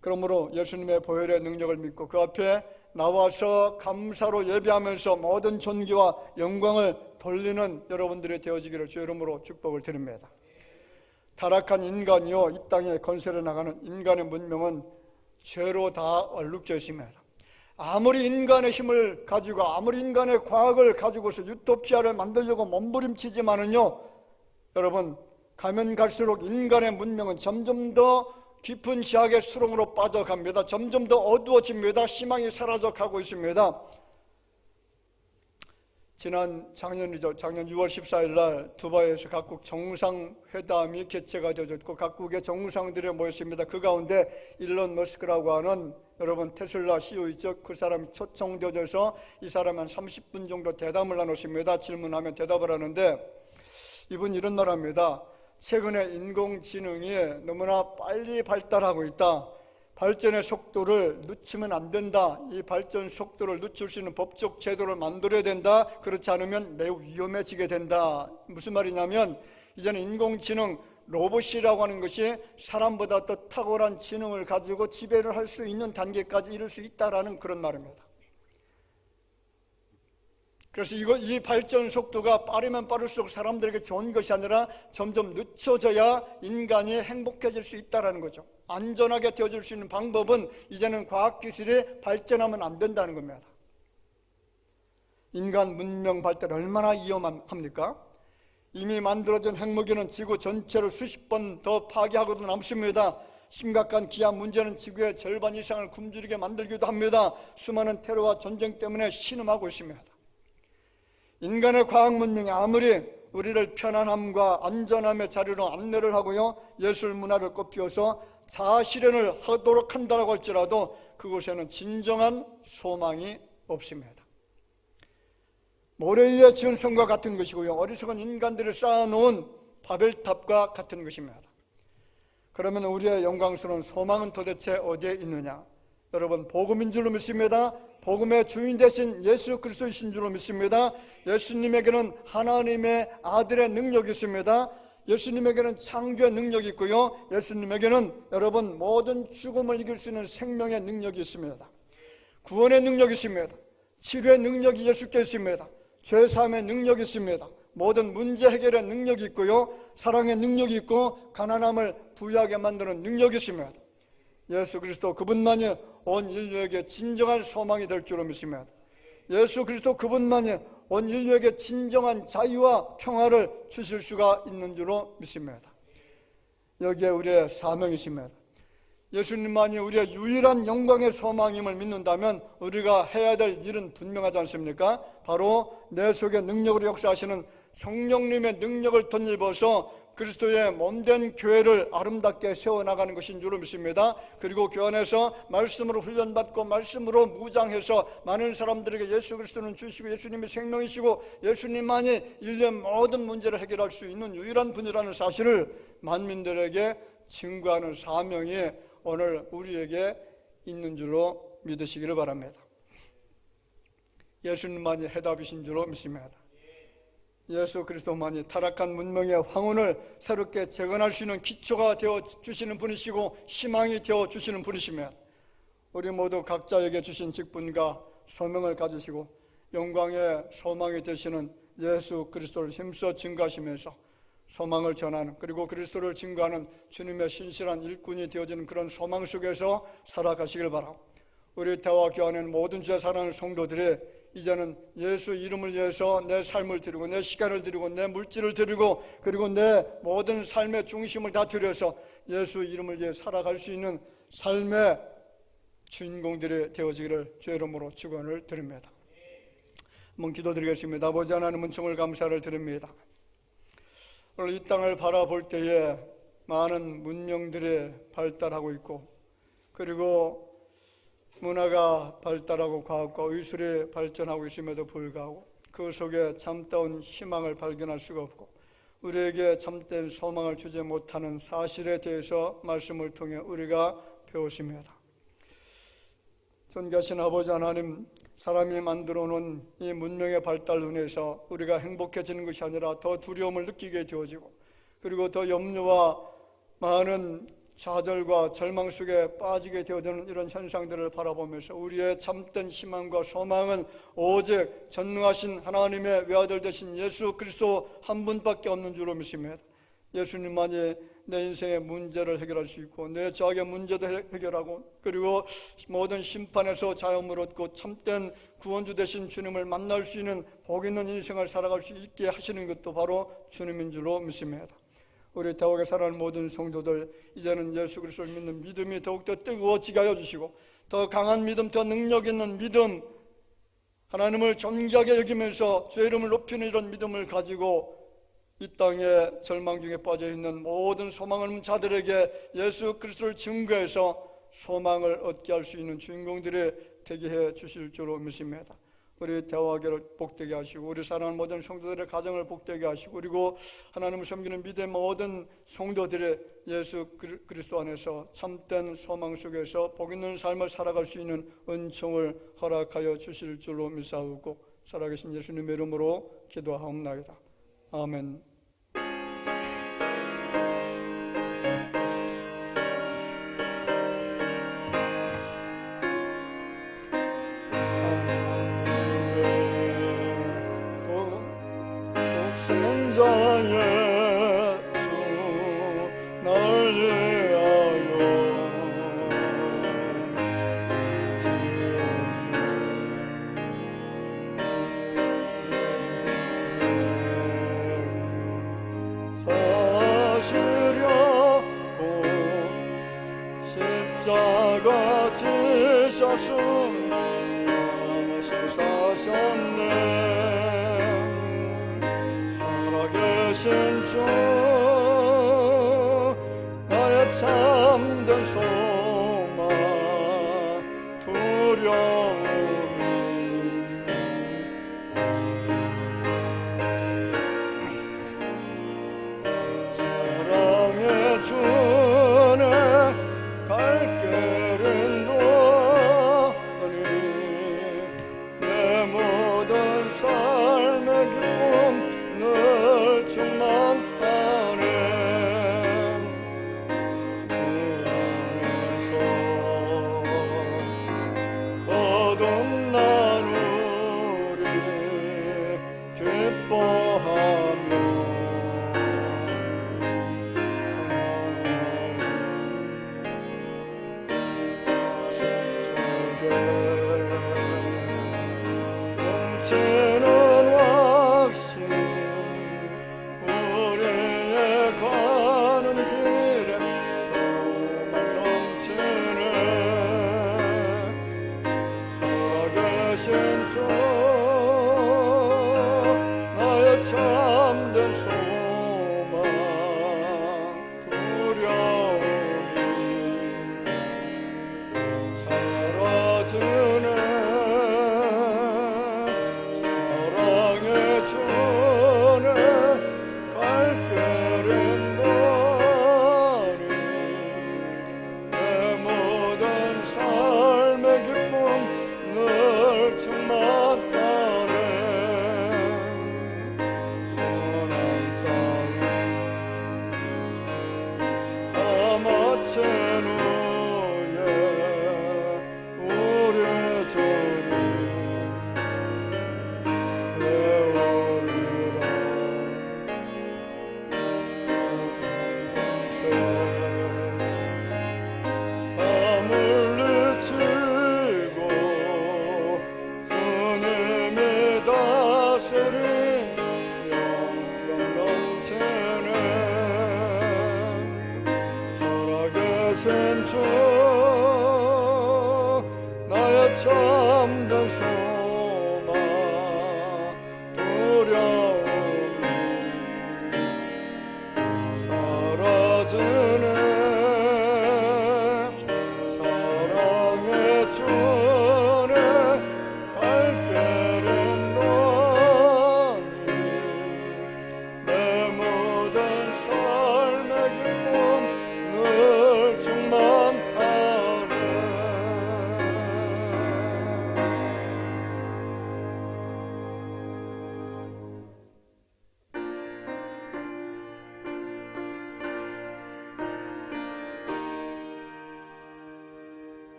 그러므로 예수님의 보혈의 능력을 믿고 그 앞에 나와서 감사로 예배하면서 모든 존귀와 영광을 돌리는 여러분들이 되어지기를 주 이름으로 축복을 드립니다. 타락한 인간이요, 이 땅에 건설해 나가는 인간의 문명은 죄로 다 얼룩져 있습니다. 아무리 인간의 힘을 가지고 아무리 인간의 과학을 가지고서 유토피아를 만들려고 몸부림치지만은요, 여러분, 가면 갈수록 인간의 문명은 점점 더 깊은 지하의 수렁으로 빠져갑니다. 점점 더 어두워집니다. 희망이 사라져가고 있습니다. 작년 6월 14일 날 두바이에서 각국 정상회담이 개최가 되어졌고 각국의 정상들이 모였습니다. 그 가운데 일론 머스크라고 하는, 여러분, 테슬라 CEO 있죠? 그 사람이 초청되어져서 이 사람이 한 30분 정도 대담을 나눴습니다. 질문하면 대답을 하는데 이분 이런 말 합니다. 최근에 인공지능이 너무나 빨리 발달하고 있다. 발전의 속도를 늦추면 안 된다. 이 발전 속도를 늦출 수 있는 법적 제도를 만들어야 된다. 그렇지 않으면 매우 위험해지게 된다. 무슨 말이냐면 이제는 인공지능 로봇이라고 하는 것이 사람보다 더 탁월한 지능을 가지고 지배를 할 수 있는 단계까지 이룰 수 있다라는 그런 말입니다. 그래서 이 발전 속도가 빠르면 빠를수록 사람들에게 좋은 것이 아니라 점점 늦춰져야 인간이 행복해질 수 있다는 거죠. 안전하게 되어질 수 있는 방법은 이제는 과학기술이 발전하면 안 된다는 겁니다. 인간 문명 발달 얼마나 위험합니까? 이미 만들어진 핵무기는 지구 전체를 수십 번 더 파괴하고도 남습니다. 심각한 기아 문제는 지구의 절반 이상을 굶주리게 만들기도 합니다. 수많은 테러와 전쟁 때문에 신음하고 있습니다. 인간의 과학 문명이 아무리 우리를 편안함과 안전함의 자리로 안내를 하고요, 예술 문화를 꽃피워서 자아 실현을 하도록 한다고 할지라도 그곳에는 진정한 소망이 없습니다. 모래 위에 지은 성과 같은 것이고요, 어리석은 인간들이 쌓아놓은 바벨탑과 같은 것입니다. 그러면 우리의 영광스러운 소망은 도대체 어디에 있느냐? 여러분, 복음인 줄로 믿습니다. 복음의 주인 되신 예수 그리스도이신 줄로 믿습니다. 예수님에게는 하나님의 아들의 능력이 있습니다. 예수님에게는 창조의 능력이 있고요, 예수님에게는 여러분 모든 죽음을 이길 수 있는 생명의 능력이 있습니다. 구원의 능력이 있습니다. 치료의 능력이 예수께 있습니다. 죄사함의 능력이 있습니다. 모든 문제 해결의 능력이 있고요, 사랑의 능력이 있고 가난함을 부유하게 만드는 능력이 있습니다. 예수 그리스도 그분만이 온 인류에게 진정한 소망이 될 줄로 믿습니다. 예수 그리스도 그분만이 온 인류에게 진정한 자유와 평화를 주실 수가 있는 줄로 믿습니다. 여기에 우리의 사명이 있습니다. 예수님만이 우리의 유일한 영광의 소망임을 믿는다면 우리가 해야 될 일은 분명하지 않습니까? 바로 내 속에 능력으로 역사하시는 성령님의 능력을 덧입어서 그리스도의 몸된 교회를 아름답게 세워나가는 것인 줄로 믿습니다. 그리고 교회 안에서 말씀으로 훈련받고 말씀으로 무장해서 많은 사람들에게 예수 그리스도는 주시고 예수님이 생명이시고 예수님만이 인류의 모든 문제를 해결할 수 있는 유일한 분이라는 사실을 만민들에게 증거하는 사명이 오늘 우리에게 있는 줄로 믿으시기를 바랍니다. 예수님만이 해답이신 줄로 믿습니다. 예수 그리스도만이 타락한 문명의 황혼을 새롭게 재건할 수 있는 기초가 되어주시는 분이시고 희망이 되어주시는 분이시며, 우리 모두 각자에게 주신 직분과 소명을 가지시고 영광의 소망이 되시는 예수 그리스도를 힘써 증거하시면서 소망을 전하는, 그리고 그리스도를 증거하는 주님의 신실한 일꾼이 되어지는 그런 소망 속에서 살아가시길 바라고, 우리 대화 교환의 모든 주의 사랑하는 성도들이 이제는 예수 이름을 위해서 내 삶을 드리고 내 시간을 드리고 내 물질을 드리고 그리고 내 모든 삶의 중심을 다 들여서 예수 이름을 위해 살아갈 수 있는 삶의 주인공들이 되어지기를 주의 이름으로 축원을 드립니다. 한번 기도드리겠습니다. 아버지 하나님, 은총을 감사를 드립니다. 오늘 이 땅을 바라볼 때에 많은 문명들이 발달하고 있고, 그리고 문화가 발달하고 과학과 의술이 발전하고 있음에도 불구하고 그 속에 참다운 희망을 발견할 수가 없고 우리에게 참된 소망을 주지 못하는 사실에 대해서 말씀을 통해 우리가 배웠습니다. 존귀하신 아버지 하나님, 사람이 만들어 놓은 이 문명의 발달로 인해서 우리가 행복해지는 것이 아니라 더 두려움을 느끼게 되어지고, 그리고 더 염려와 많은 좌절과 절망 속에 빠지게 되어지는 이런 현상들을 바라보면서 우리의 참된 희망과 소망은 오직 전능하신 하나님의 외아들 되신 예수 그리스도 한 분밖에 없는 줄로 믿습니다. 예수님만이 내 인생의 문제를 해결할 수 있고 내 죄악의 문제도 해결하고 그리고 모든 심판에서 자유함을 얻고 참된 구원주 되신 주님을 만날 수 있는 복 있는 인생을 살아갈 수 있게 하시는 것도 바로 주님인 줄로 믿습니다. 우리 대학에 살아가는 모든 성도들 이제는 예수 그리스도를 믿는 믿음이 더욱더 뜨거워지게 하여 주시고 더 강한 믿음, 더 능력 있는 믿음, 하나님을 존귀하게 여기면서 주의 이름을 높이는 이런 믿음을 가지고 이 땅에 절망 중에 빠져있는 모든 소망을 없는 자들에게 예수 그리스도를 증거해서 소망을 얻게 할 수 있는 주인공들이 되게 해 주실 줄로 믿습니다. 우리 대화계를 복되게 하시고 우리 사랑하는 모든 성도들의 가정을 복되게 하시고 그리고 하나님을 섬기는 믿음의 모든 성도들의 예수 그리스도 안에서 참된 소망 속에서 복 있는 삶을 살아갈 수 있는 은총을 허락하여 주실 줄로 믿사오고 살아계신 예수님의 이름으로 기도하옵나이다. 아멘. 십자가 지셔서 사셨네. 살아계신 주 나의 참된 소망 두려움이 사랑의 주네 갈 길은 너니 내 모든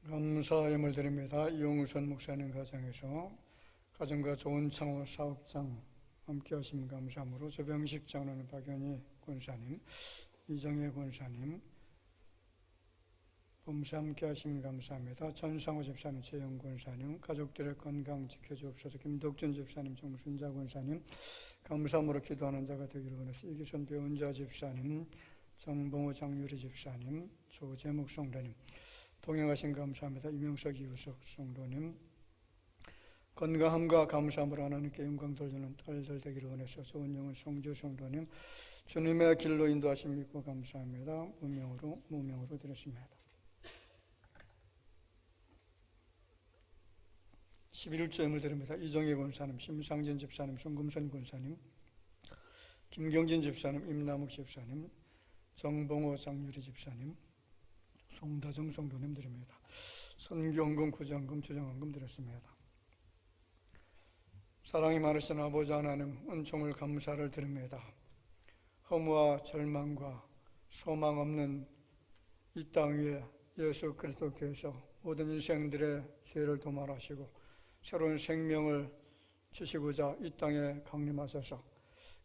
감사 예물 드립니다. 이용선 목사님 가정에서 가정과 좋은 창호 사업장 함께 하시면 감사함으로 조병식 장로님, 박연희 권사님, 이정혜 권사님, 범사 함께 하시면 감사합니다. 전상호 집사님, 최영 권사님, 가족들의 건강 지켜주옵소서. 김덕준 집사님, 정순자 권사님, 감사함으로 기도하는 자가 되기를 원해서 이기선 배운자 집사님, 정봉호 장유리 집사님, 조재묵 성도님, 동행하신 감사합니다. 이명석 이우석 성도님, 건강함과 감사함으로 하나님께 영광 돌리는 딸들 되기를 원해서 좋은 영혼 성주 성도님, 주님의 길로 인도하심 믿고 감사합니다. 무명으로 드렸습니다. 11조 예물 드립니다. 이정희 권사님, 심상진 집사님, 송금선 권사님, 김경진 집사님, 임남욱 집사님, 정봉호 장유리 집사님, 송다정 성도님 드립니다. 선교헌금, 구정금, 주정헌금 드렸습니다. 사랑이 많으신 아버지 하나님, 은총을 감사를 드립니다. 허무와 절망과 소망 없는 이 땅 위에 예수 그리스도께서 모든 인생들의 죄를 도말하시고 새로운 생명을 주시고자 이 땅에 강림하셔서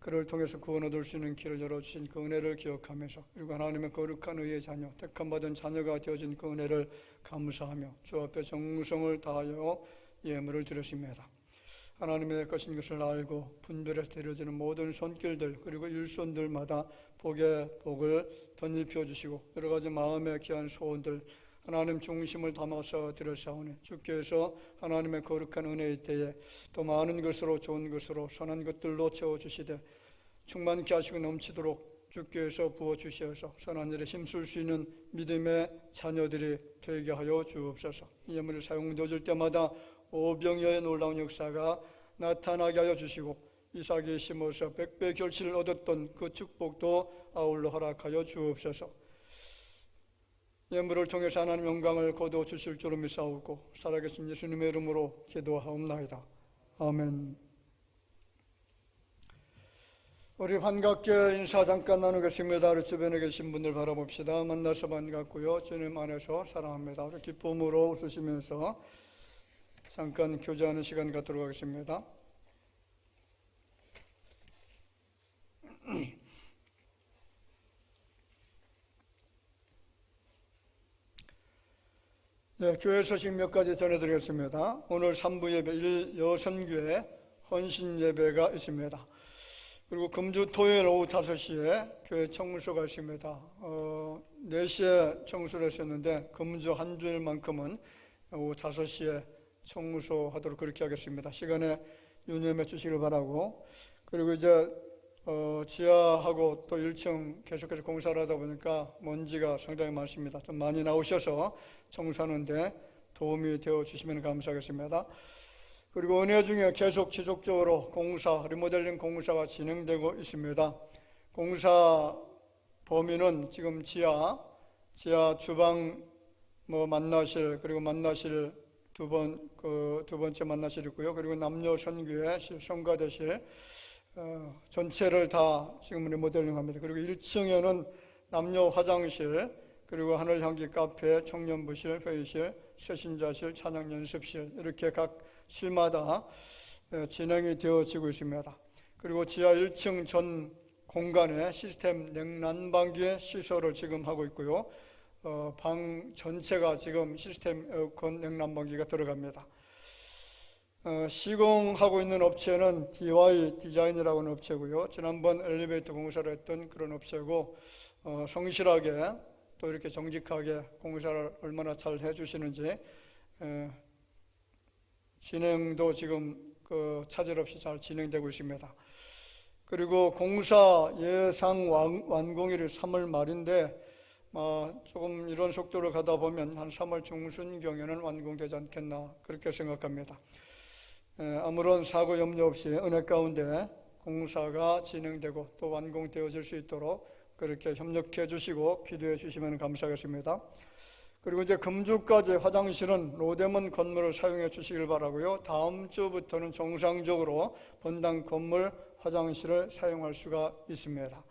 그를 통해서 구원 얻을 수 있는 길을 열어주신 그 은혜를 기억하면서, 그리고 하나님의 거룩한 의의 자녀, 택함받은 자녀가 되어진 그 은혜를 감사하며 주 앞에 정성을 다하여 예물을 드렸습니다. 하나님의 것인 것을 알고 분별해서 드려지는 모든 손길들, 그리고 일손들마다 복의 복을 덧입혀 주시고 여러 가지 마음의 귀한 소원들 하나님 중심을 담아서 드렸사오니 주께서 하나님의 거룩한 은혜의 때에 더 많은 것으로, 좋은 것으로, 선한 것들로 채워주시되 충만케 하시고 넘치도록 주께서 부어주시어서 선한 일에 힘쓸 수 있는 믿음의 자녀들이 되게 하여 주옵소서. 이 예물이 사용되어질 때마다 오병이어의 놀라운 역사가 나타나게 하여 주시고 이삭이 심어서 백배 결실을 얻었던 그 축복도 아울러 허락하여 주옵소서. 예물을 통해서 하나님 영광을 거두어 주실 줄을 믿사오고 살아계신 예수님의 이름으로 기도하옵나이다. 아멘. 우리 반갑게 인사 잠깐 나누겠습니다. 우리 주변에 계신 분들 바라봅시다. 만나서 반갑고요. 주님 안에서 사랑합니다. 우리 기쁨으로 웃으시면서 잠깐 교제하는 시간 갖도록 하겠습니다. 네, 교회 소식 몇 가지 전해드리겠습니다. 오늘 3부 예배 여선교회 헌신 예배가 있습니다. 그리고 금주 토요일 오후 5시에 교회 청소가 있습니다. 4시에 청소를 했었는데 금주 한 주일만큼은 오후 5시에 청소하도록 그렇게 하겠습니다. 시간에 유념해 주시길 바라고, 그리고 이제 지하하고 또 1층 계속해서 공사를 하다 보니까 먼지가 상당히 많습니다. 좀 많이 나오셔서 청소하는데 도움이 되어 주시면 감사하겠습니다. 그리고 은혜 중에 계속 지속적으로 공사, 리모델링 공사가 진행되고 있습니다. 공사 범위는 지금 지하 주방 만나실, 그리고 만나실 두 번째 만나실 있고요. 그리고 남녀 선교회실, 성가대실 전체를 다 지금 리모델링 합니다. 그리고 1층에는 남녀 화장실, 그리고 하늘향기 카페, 청년부실, 회의실, 새신자실, 찬양 연습실, 이렇게 각 실마다 진행이 되어지고 있습니다. 그리고 지하 1층 전 공간에 시스템 냉난방기의 시설을 지금 하고 있고요. 방 전체가 지금 시스템 에어컨 냉난방기가 들어갑니다. 시공하고 있는 업체는 DY 디자인이라고 하는 업체고요. 지난번 엘리베이터 공사를 했던 그런 업체고, 성실하게 또 이렇게 정직하게 공사를 얼마나 잘 해주시는지 진행도 지금 차질 없이 잘 진행되고 있습니다. 그리고 공사 예상 완공일이 3월 말인데 조금 이런 속도로 가다 보면 한 3월 중순경에는 완공되지 않겠나 그렇게 생각합니다. 아무런 사고 염려 없이 은혜 가운데 공사가 진행되고 또 완공되어질 수 있도록 그렇게 협력해 주시고 기도해 주시면 감사하겠습니다. 그리고 이제 금주까지 화장실은 로데몬 건물을 사용해 주시길 바라고요. 다음 주부터는 정상적으로 본당 건물 화장실을 사용할 수가 있습니다.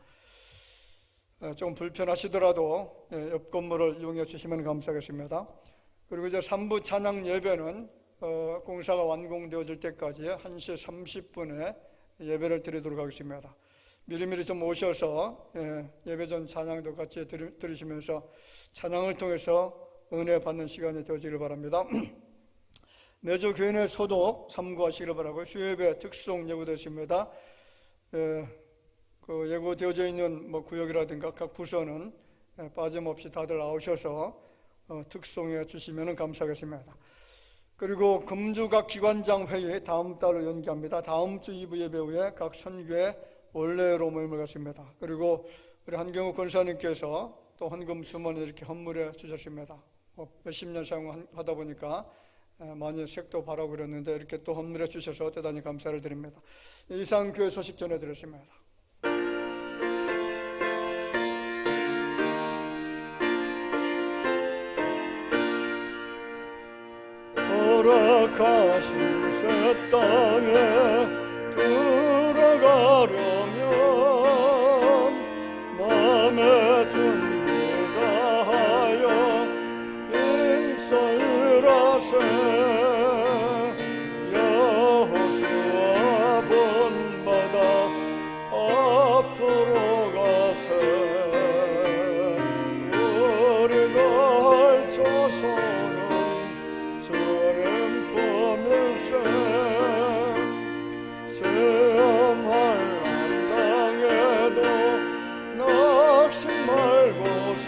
좀 불편하시더라도 옆 건물을 이용해 주시면 감사하겠습니다. 그리고 이제 3부 찬양 예배는 공사가 완공되어질 때까지 1시 30분에 예배를 드리도록 하겠습니다. 미리미리 좀 오셔서 예배 전 찬양도 같이 들으시면서 찬양을 통해서 은혜 받는 시간이 되어지길 바랍니다. 매주 교회 내 소독 참고하시길 바라고요. 수요예배 특송 예고되었습니다. 그 예고되어져 있는 구역이라든가 각 부서는 빠짐없이 다들 나오셔서 특송해 주시면 감사하겠습니다. 그리고 금주 각 기관장 회의 다음 달로 연기합니다. 다음 주 2부 예배 후에 각 선교회 원래로 모임을 갖습니다. 그리고 우리 한경욱 권사님께서 또 헌금 주머니 이렇게 헌물해 주셨습니다. 몇십 년 사용하다 보니까 많이 색도 바라고 그랬는데 이렇게 또 헌물해 주셔서 대단히 감사를 드립니다. 이상 교회 소식 전해드렸습니다. 허락하신 새 땅에 들어가려면 마음의 준비 다하여 힘써이라세. 여호수아 본받아 앞으로 가세. 우리가 할 조선은 주님 품일세. 시험할 난당에도 낙심 말고서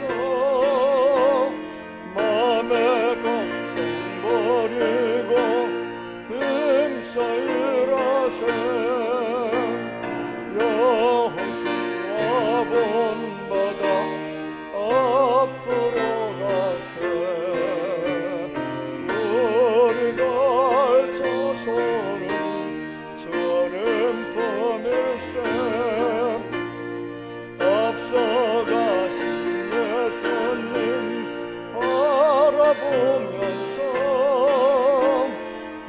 맘의 걱정 버리고 힘써 일하세. 여호수아 본받아 앞으로 가세. 우리가 할 조선은 주님 품일세. 앞서가신 예수님 바라보면서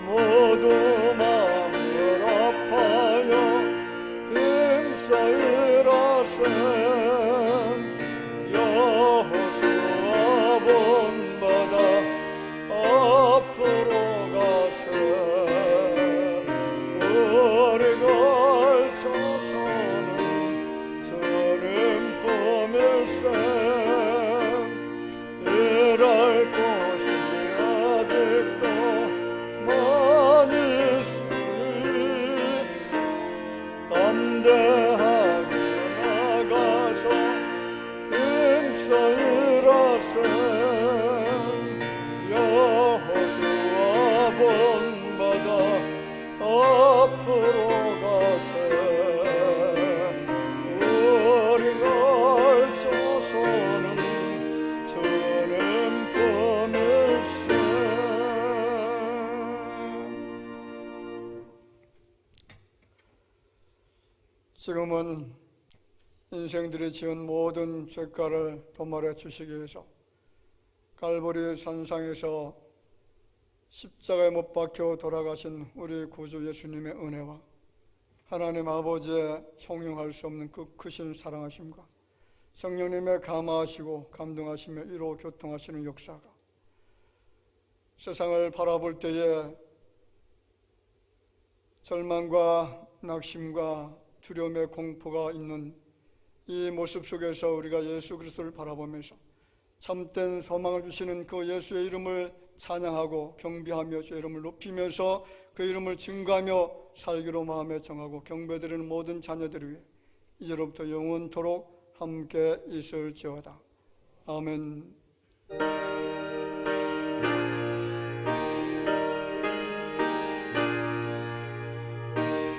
모두 마음을 아파요 힘써 일하세. 여호수아 본받아 앞으로 가세. 우리가 할 조선은 주님 품일세. 일할 곳이 아직도 많이 있으니 담대하게 나가서 힘써 일하세. 여호수아 본받아 앞으로 가세. 우리가 할 조선은 주님 품일세. 지금은 인생들이 지은 모든 죄가를 도말해 주시기 위해서 갈보리 산상에서 십자가에 못 박혀 돌아가신 우리 구주 예수님의 은혜와 하나님 아버지의 형용할 수 없는 그 크신 사랑하심과 성령님의 감화하시고 감동하시며 이로 교통하시는 역사가 세상을 바라볼 때에 절망과 낙심과 두려움의 공포가 있는 이 모습 속에서 우리가 예수 그리스도를 바라보면서 참된 소망을 주시는 그 예수의 이름을 찬양하고 경배하며 주의 이름을 높이면서 그 이름을 증거하며 살기로 마음에 정하고 경배드리는 모든 자녀들을 위해 이제로부터 영원토록 함께 있을지어다. 아멘.